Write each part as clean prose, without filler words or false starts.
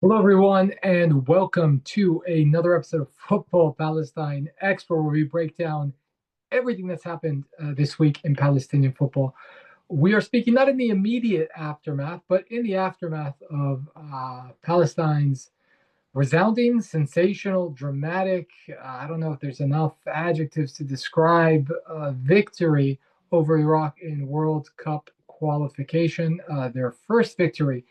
Hello, everyone, and welcome to another episode of Football Palestine Expert, where we break down everything that's happened this week in Palestinian football. We are speaking not in the immediate aftermath, but in the aftermath of Palestine's resounding, sensational, dramatic, I don't know if there's enough adjectives to describe victory over Iraq in World Cup qualification, their first victory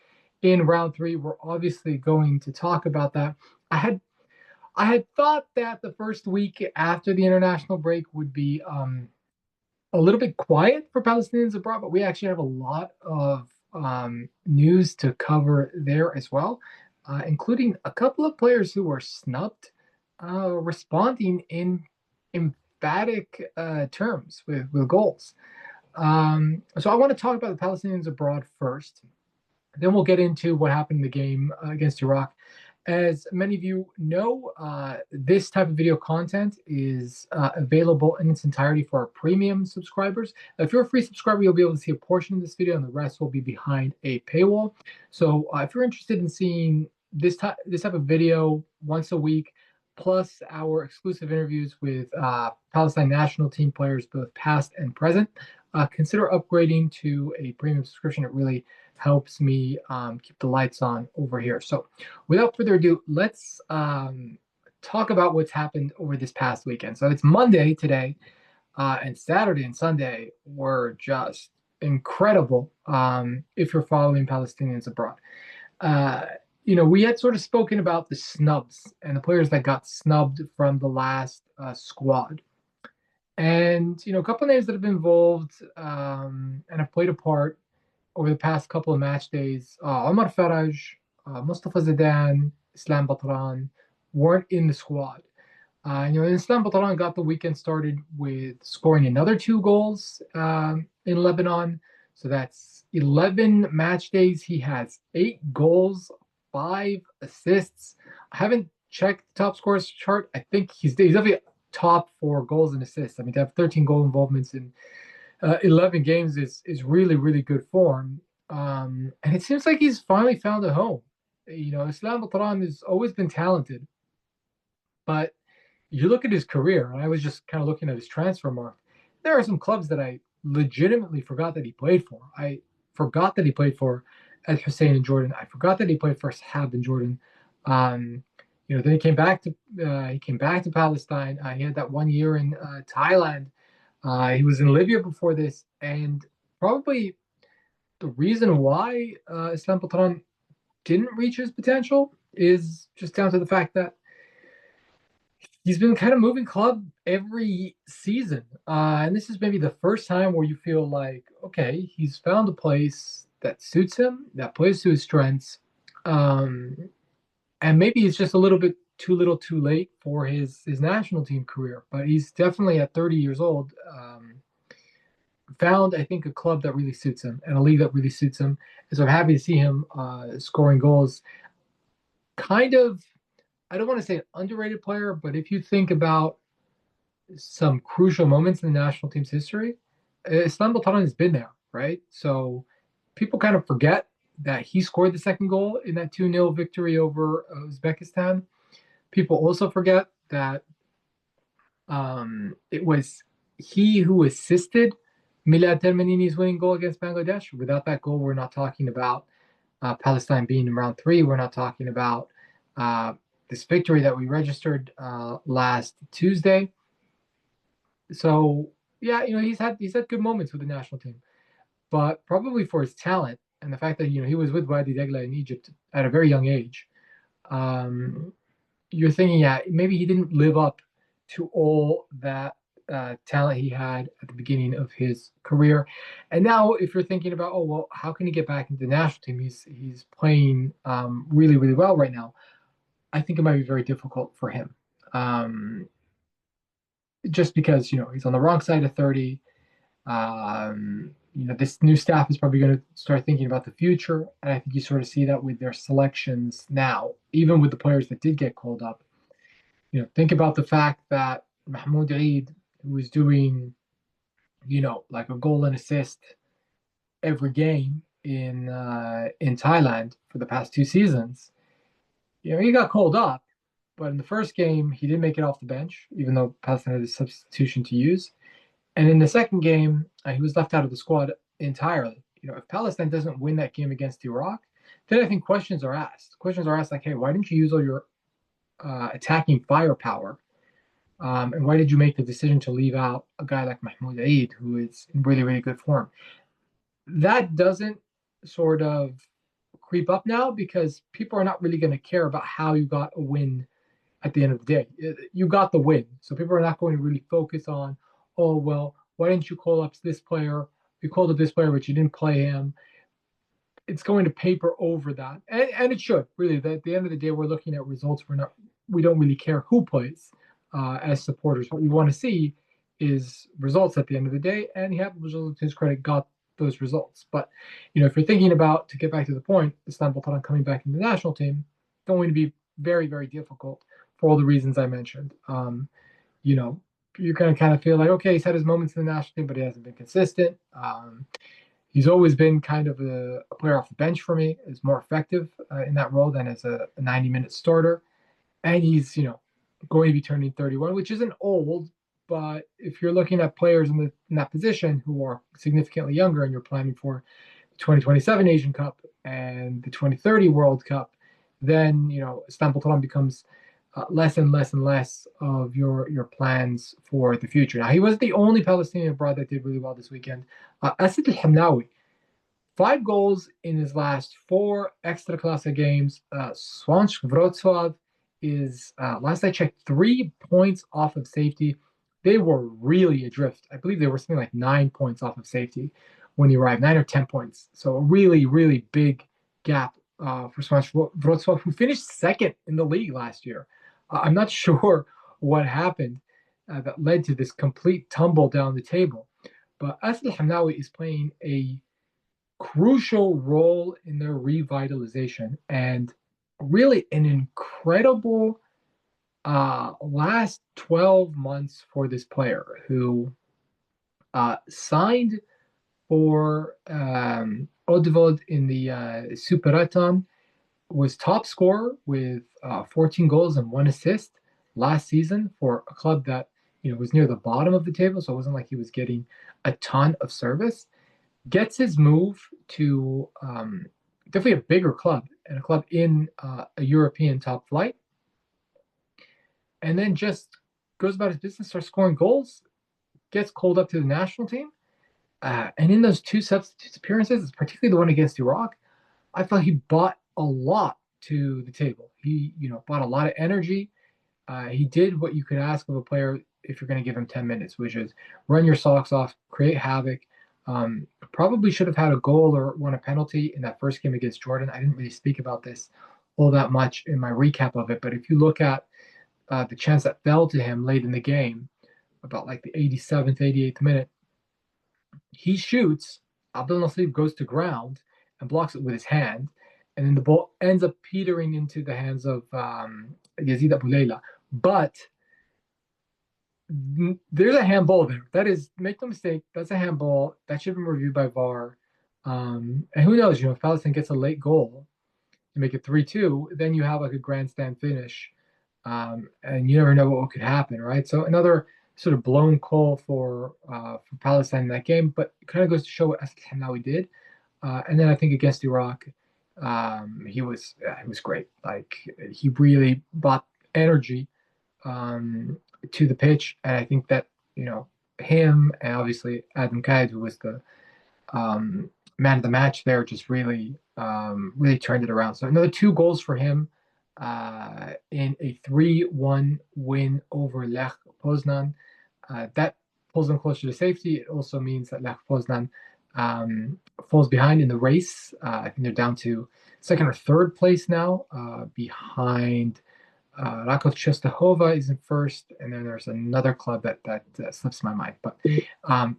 in round three. We're obviously going to talk about that. I had I had thought that the first week after the international break would be a little bit quiet for Palestinians abroad, but we actually have a lot of news to cover there as well, including a couple of players who were snubbed, responding in emphatic terms with goals. So I want to talk about the Palestinians abroad first. Then we'll get into what happened in the game against Iraq. As many of you know, this type of video content is available in its entirety for our premium subscribers. If you're a free subscriber, you'll be able to see a portion of this video, and the rest will be behind a paywall. So if you're interested in seeing this type of video once a week, plus our exclusive interviews with Palestine national team players, both past and present, consider upgrading to a premium subscription. It really helps me keep the lights on over here. So without further ado, let's talk about what's happened over this past weekend. So it's Monday today, and Saturday and Sunday were just incredible if you're following Palestinians abroad. We had sort of spoken about the snubs and the players that got snubbed from the last squad. And, a couple of names that have been involved and have played a part over the past couple of match days. Omar Faraj, Mustafa Zidane, Islam Batran weren't in the squad. Islam Batran got the weekend started with scoring another two goals in Lebanon. So that's 11 match days. He has 8 goals, 5 assists. I haven't checked the top scores chart. I think he's definitely top 4 goals and assists. I mean, to have 13 goal involvements in 11 games is really, really good form. And it seems like he's finally found a home. Islam Batran has always been talented, but you look at his career, and I was just kind of looking at his transfer mark. There are some clubs that I legitimately forgot that he played for. I forgot that he played for Al Hussein in Jordan. I forgot that he played for Sahab in Jordan. Then he came back to Palestine. He had that 1 year in Thailand. He was in Libya before this, and probably the reason why Islam Patran didn't reach his potential is just down to the fact that he's been kind of moving club every season. And this is maybe the first time where you feel like, okay, he's found a place that suits him, that plays to his strengths. And maybe it's just a little bit too little too late for his national team career, but he's definitely at 30 years old found, I think, a club that really suits him and a league that really suits him. And so I'm happy to see him scoring goals. Kind of, I don't want to say an underrated player, but if you think about some crucial moments in the national team's history, Islam Baltaran has been there, right? So people kind of forget that he scored the second goal in that 2-0 victory over Uzbekistan. People also forget that it was he who assisted Milad Termanini's winning goal against Bangladesh. Without that goal, we're not talking about Palestine being in round three. We're not talking about this victory that we registered last Tuesday. So yeah, he's had good moments with the national team, but probably for his talent and the fact that he was with Wadi Degla in Egypt at a very young age. You're thinking, yeah, maybe he didn't live up to all that talent he had at the beginning of his career. And now, if you're thinking about, oh well, how can he get back into the national team? He's playing really, really well right now. I think it might be very difficult for him, just because he's on the wrong side of 30. This new staff is probably going to start thinking about the future, and I think you sort of see that with their selections now, even with the players that did get called up. Think about the fact that Mahmoud Eid, who was doing, like a goal and assist every game in Thailand for the past 2 seasons, he got called up, but in the first game, he didn't make it off the bench, even though Palestine had a substitution to use. And in the second game, he was left out of the squad entirely. If Palestine doesn't win that game against Iraq, then I think questions are asked. Questions are asked like, hey, why didn't you use all your attacking firepower? And why did you make the decision to leave out a guy like Mahmoud Eid, who is in really, really good form? That doesn't sort of creep up now because people are not really going to care about how you got a win at the end of the day. You got the win. So people are not going to really focus on, oh, well, why didn't you call up this player? You called up this player, but you didn't play him. It's going to paper over that. And it should, really. At the end of the day, we're looking at results. We don't really care who plays as supporters. What we want to see is results at the end of the day. And he happened to his credit got those results. But if you're thinking about, to get back to the point, Istanbul Taran coming back in the national team, going to be very, very difficult for all the reasons I mentioned. You're going to kind of feel like, okay, he's had his moments in the national team, but he hasn't been consistent. He's always been kind of a player off the bench for me, is more effective in that role than as a 90-minute starter. And he's, going to be turning 31, which isn't old, but if you're looking at players in that position who are significantly younger and you're planning for the 2027 Asian Cup and the 2030 World Cup, then, Istanbul Taran becomes less and less and less of your plans for the future. Now, he was the only Palestinian abroad that did really well this weekend. Asad Al-Hamlawi, 5 goals in his last 4 Ekstraklasa games. Swansk Wrocław is, last I checked, 3 points off of safety. They were really adrift. I believe they were something like 9 points off of safety when he arrived, 9 or 10 points. So a really, really big gap for Swansk Wrocław, who finished second in the league last year. I'm not sure what happened that led to this complete tumble down the table. But Asad Hamnawi is playing a crucial role in their revitalization and really an incredible last 12 months for this player who signed for Odevod in the Superettan, was top scorer with 14 goals and 1 assist last season for a club that was near the bottom of the table, so it wasn't like he was getting a ton of service. Gets his move to definitely a bigger club and a club in a European top flight, and then just goes about his business, starts scoring goals, gets called up to the national team, and in those 2 substitute appearances, particularly the one against Iraq, I thought he brought a lot to the table. He, brought a lot of energy. He did what you could ask of a player if you're going to give him 10 minutes, which is run your socks off, create havoc. Probably should have had a goal or won a penalty in that first game against Jordan. I didn't really speak about this all that much in my recap of it, but if you look at the chance that fell to him late in the game, about like the 87th, 88th minute, he shoots. Abdel Nassib goes to ground and blocks it with his hand, and then the ball ends up petering into the hands of Yazid Abu Layla. But there's a handball there. That is, make no mistake, that's a handball. That should have been reviewed by VAR. And who knows, if Palestine gets a late goal to make it 3-2, then you have like a grandstand finish. And you never know what could happen, right? So another sort of blown call for Palestine in that game, but it kind of goes to show what Asad Hamlawi did. And then I think against Iraq, he was great. Like, he really brought energy to the pitch, and I think that him and obviously Adam Kaid, who was the man of the match there, just really turned it around. So another 2 goals for him in a 3-1 win over Lech Poznan. That pulls them closer to safety. It also means that Lech Poznan falls behind in the race. I think they're down to 2nd or 3rd place now, behind Rakov Czestochowa is in 1st, and then there's another club that slips my mind. But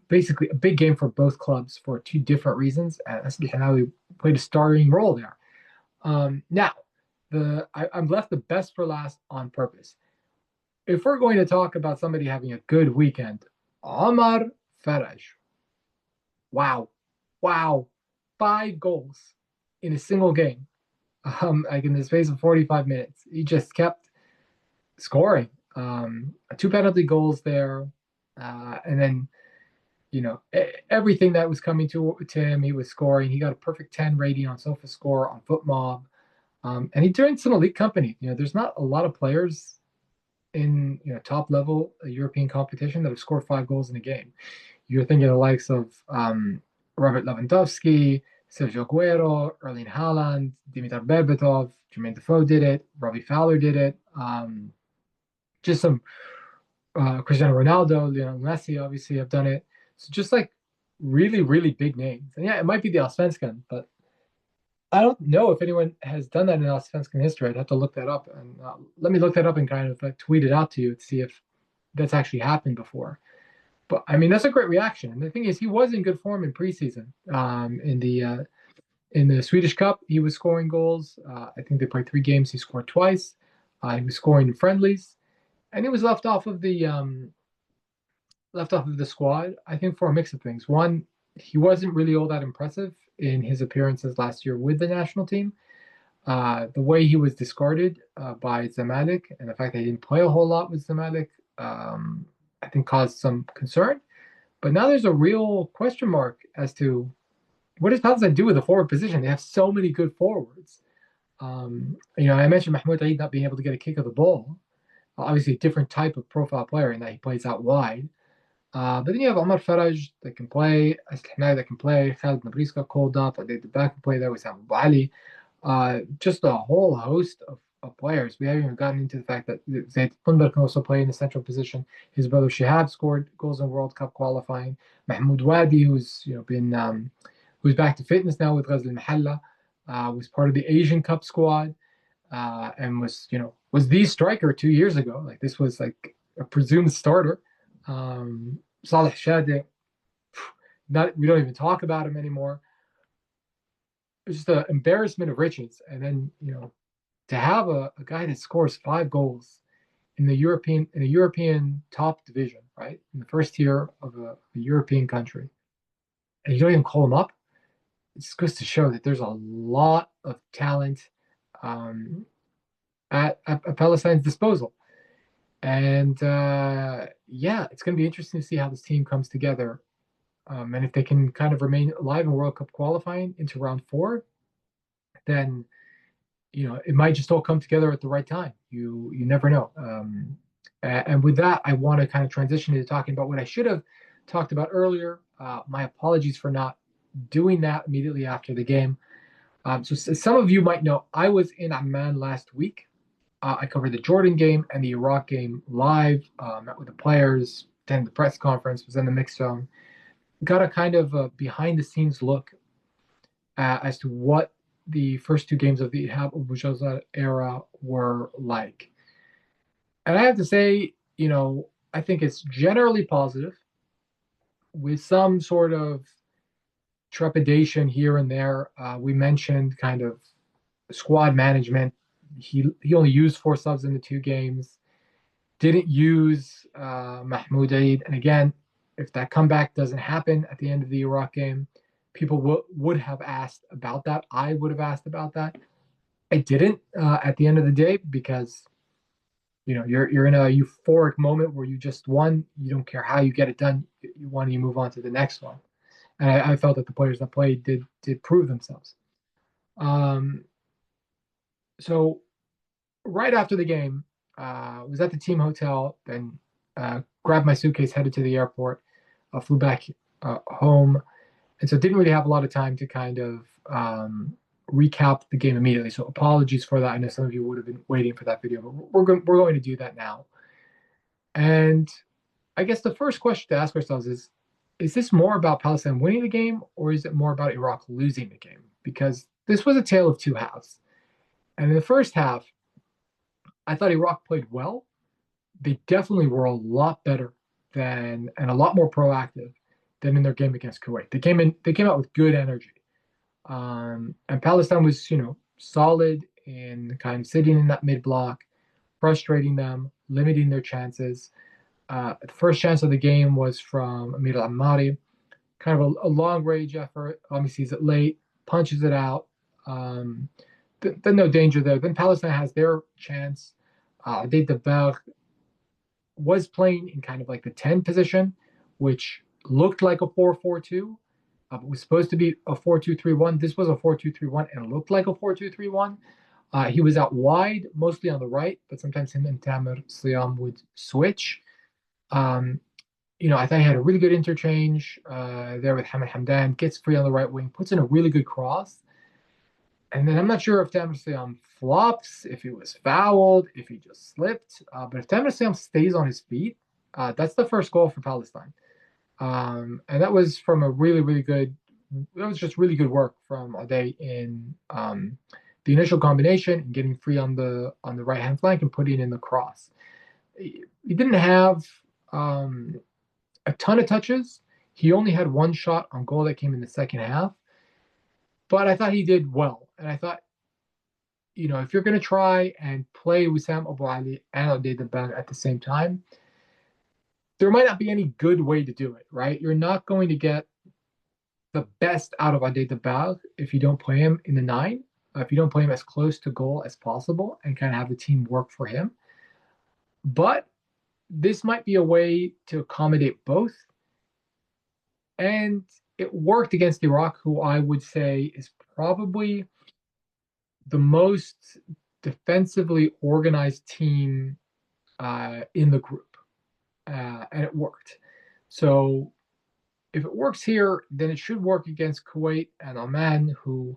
basically, a big game for both clubs for 2 different reasons, and Asad Hamlawi played a starring role there. Now, I'm left the best for last on purpose. If we're going to talk about somebody having a good weekend, Omar Faraj. Wow. 5 goals in a single game. like in the space of 45 minutes. He just kept scoring. Two penalty goals there, and then everything that was coming to him, he was scoring. He got a perfect 10 rating on SofaScore, on FootMob, and he joined some elite company. There's not a lot of players in top level European competition that have scored 5 goals in a game. You're thinking of the likes of Robert Lewandowski, Sergio Aguero, Erling Haaland, Dimitar Berbatov, Jermaine Defoe did it, Robbie Fowler did it. Just some Cristiano Ronaldo, Lionel Messi obviously have done it. So just like really, really big names. And yeah, it might be the Allsvenskan, but I don't know if anyone has done that in Allsvenskan history. I'd have to look that up. And let me look that up and kind of tweet it out to you to see if that's actually happened before. But I mean, that's a great reaction. And the thing is, he was in good form in preseason. In the Swedish Cup, he was scoring goals. I think they played 3 games. He scored twice. He was scoring in friendlies, and he was left off of the squad. I think for a mix of things. One, he wasn't really all that impressive in his appearances last year with the national team. The way he was discarded by Zamalek, and the fact that he didn't play a whole lot with Zamalek, I think caused some concern. But now there's a real question mark as to what does Palestine do with the forward position? They have so many good forwards. I mentioned Mahmoud Eid not being able to get a kick of the ball. Obviously, a different type of profile player in that he plays out wide. But then you have Omar Faraj that can play, Al-Hamlawi that can play, Khalid Nabris got called up, the back can play there with Sam Ali. Just a whole host of players. We haven't even gotten into the fact that Zaid Qundar can also play in the central position. His brother Shihab scored goals in World Cup qualifying. Mahmoud Wadi, who's who's back to fitness now with Ghazal Mahalla, was part of the Asian Cup squad, and was the striker 2 years ago. Like this was like a presumed starter. Saleh Shadeh, we don't even talk about him anymore. It's just an embarrassment of riches. And then to have a guy that scores 5 goals in a European top division, right, in the first tier of a European country, and you don't even call him up, it just goes to show that there's a lot of talent at Palestine's disposal. And it's going to be interesting to see how this team comes together, and if they can kind of remain alive in World Cup qualifying into round 4, then it might just all come together at the right time. You never know. And with that, I want to kind of transition into talking about what I should have talked about earlier. My apologies for not doing that immediately after the game. So some of you might know I was in Amman last week. I covered the Jordan game and the Iraq game live, met with the players, attended the press conference, was in the mix zone, got a kind of behind-the-scenes look as to what the first 2 games of the Ihab Abu era were like. And I have to say, I think it's generally positive, with some sort of trepidation here and there. We mentioned kind of squad management. He only used 4 subs in the 2 games. Didn't use Mahmoud Eid. And again, if that comeback doesn't happen at the end of the Iraq game, people would have asked about that. I would have asked about that. I didn't at the end of the day because you're in a euphoric moment where you just won. You don't care how you get it done. You want to move on to the next one. And I felt that the players that played did prove themselves. So right after the game, was at the team hotel, then grabbed my suitcase, headed to the airport, flew back home, and so didn't really have a lot of time to kind of recap the game immediately. So apologies for that. I know some of you would have been waiting for that video, but we're going to do that now. And I guess the first question to ask ourselves is this more about Palestine winning the game, or is it more about Iraq losing the game? Because this was a tale of 2 halves. And in the first half, I thought Iraq played well. They definitely were a lot better and a lot more proactive than in their game against Kuwait. They came out with good energy. And Palestine was, solid in kind of sitting in that mid block, frustrating them, limiting their chances. The first chance of the game was from Amir Al-Ammari, kind of a long range effort. Obviously, sees it late, punches it out. then no danger there. Then Palestine has their chance. They was playing in kind of like the 10 position, which looked like a 4-4-2. It was supposed to be a 4-2-3-1. This was a 4-2-3-1 and it looked like a 4-2-3-1. He was out wide, mostly on the right, but sometimes him and Tamer Sliam would switch. Um, I thought he had a really good interchange there with Hamid Hamdan, gets free on the right wing, puts in a really good cross. And then I'm not sure if Tamer Sliam flops, if he was fouled, if he just slipped. But if Tamer Sliam stays on his feet, that's the first goal for Palestine. And that was from a really, really good, that was just really good work from Ade in the initial combination and getting free on the right hand flank and putting in the cross. He didn't have a ton of touches. He only had one shot on goal that came in the second half. But I thought he did well. And I thought, if you're going to try and play Wissam Abu Ali and Ade Dabban at the same time, there might not be any good way to do it, right? You're not going to get the best out of Ade Dabban if you don't play him in the 9, if you don't play him as close to goal as possible and kind of have the team work for him. But this might be a way to accommodate both. And it worked against Iraq, who I would say is probably the most defensively organized team in the group. And it worked. So if it works here, then it should work against Kuwait and Oman, who,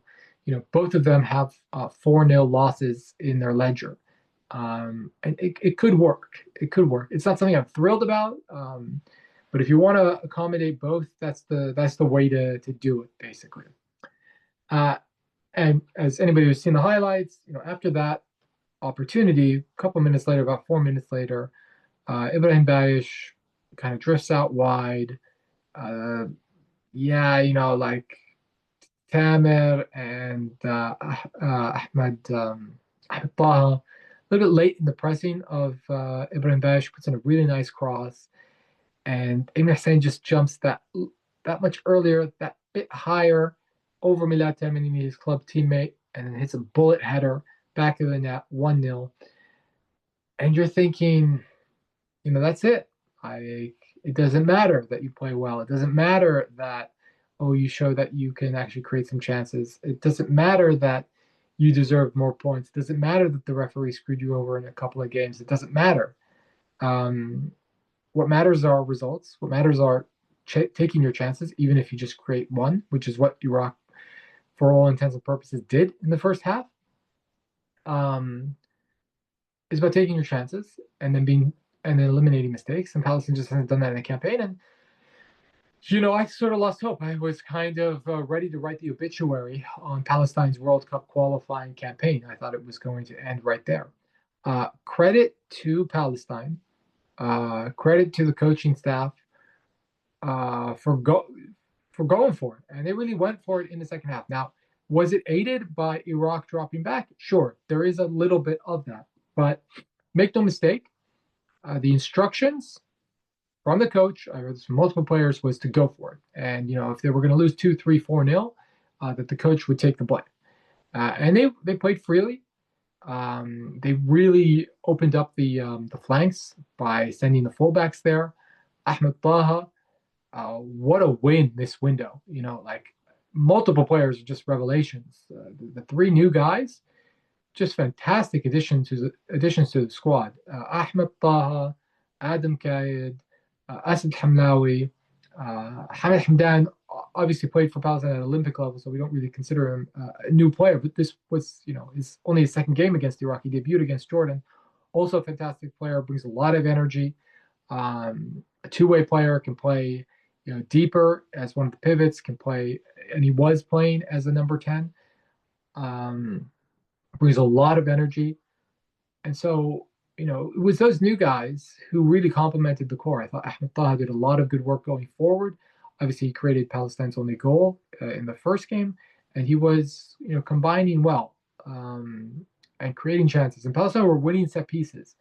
both of them have 4-0 losses in their ledger. And it could work. It could work. It's not something I'm thrilled about. But if you want to accommodate both, that's the way to do it, basically. And as anybody who's seen the highlights, after that opportunity, a couple minutes later, about 4 minutes later, Ibrahim Bayish kind of drifts out wide. Like Tamer and Ahmed Taha, a little bit late in the pressing of Ibrahim Bayish, puts in a really nice cross. And Emir Hussein just jumps that much earlier, that bit higher over Milad Temenini, his club teammate, and then hits a bullet header back of the net, 1-0. And you're thinking, that's it. It doesn't matter that you play well. It doesn't matter that, you show that you can actually create some chances. It doesn't matter that you deserve more points. It doesn't matter that the referee screwed you over in a couple of games. It doesn't matter. What matters are results. What matters are taking your chances, even if you just create one, which is what Iraq, for all intents and purposes, did in the first half. It's about taking your chances and then eliminating mistakes. And Palestine just hasn't done that in the campaign. And I sort of lost hope. I was kind of ready to write the obituary on Palestine's World Cup qualifying campaign. I thought it was going to end right there. Credit to Palestine. Credit to the coaching staff for going for it, and they really went for it in the second half. Now, was it aided by Iraq dropping back? Sure, there is a little bit of that, but make no mistake, the instructions from the coach, I heard this from multiple players, was to go for it. And if they were going to lose 2-3, 4-0, that the coach would take the blame. And they played freely. They really opened up the flanks by sending the fullbacks there. Ahmed Taha, what a win this window. Like multiple players are just revelations. The 3 new guys, just fantastic additions to the squad. Ahmed Taha, Adam Kayed, Asad Hamlawi, Hamid Hamdan obviously played for Palestine at Olympic level, so we don't really consider him a new player. But this was, his only his second game against Iraq. He debuted against Jordan. Also a fantastic player, brings a lot of energy. A two-way player, can play, deeper as one of the pivots, can play, and he was playing as a number 10. Brings a lot of energy. And so, it was those new guys who really complemented the core. I thought Ahmed Taha did a lot of good work going forward. Obviously, he created Palestine's only goal in the first game, and he was, combining well and creating chances. And Palestine were winning set pieces.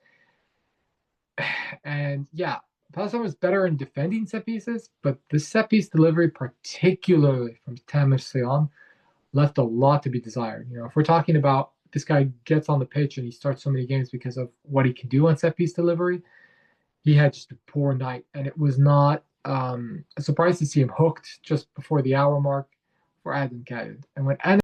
And yeah, Palestine was better in defending set pieces, but the set piece delivery, particularly from Tamer Sliam, left a lot to be desired. If we're talking about this guy gets on the pitch and he starts so many games because of what he can do on set piece delivery, he had just a poor night, and it was not a surprise to see him hooked just before the hour mark for Adnan Kayed. And when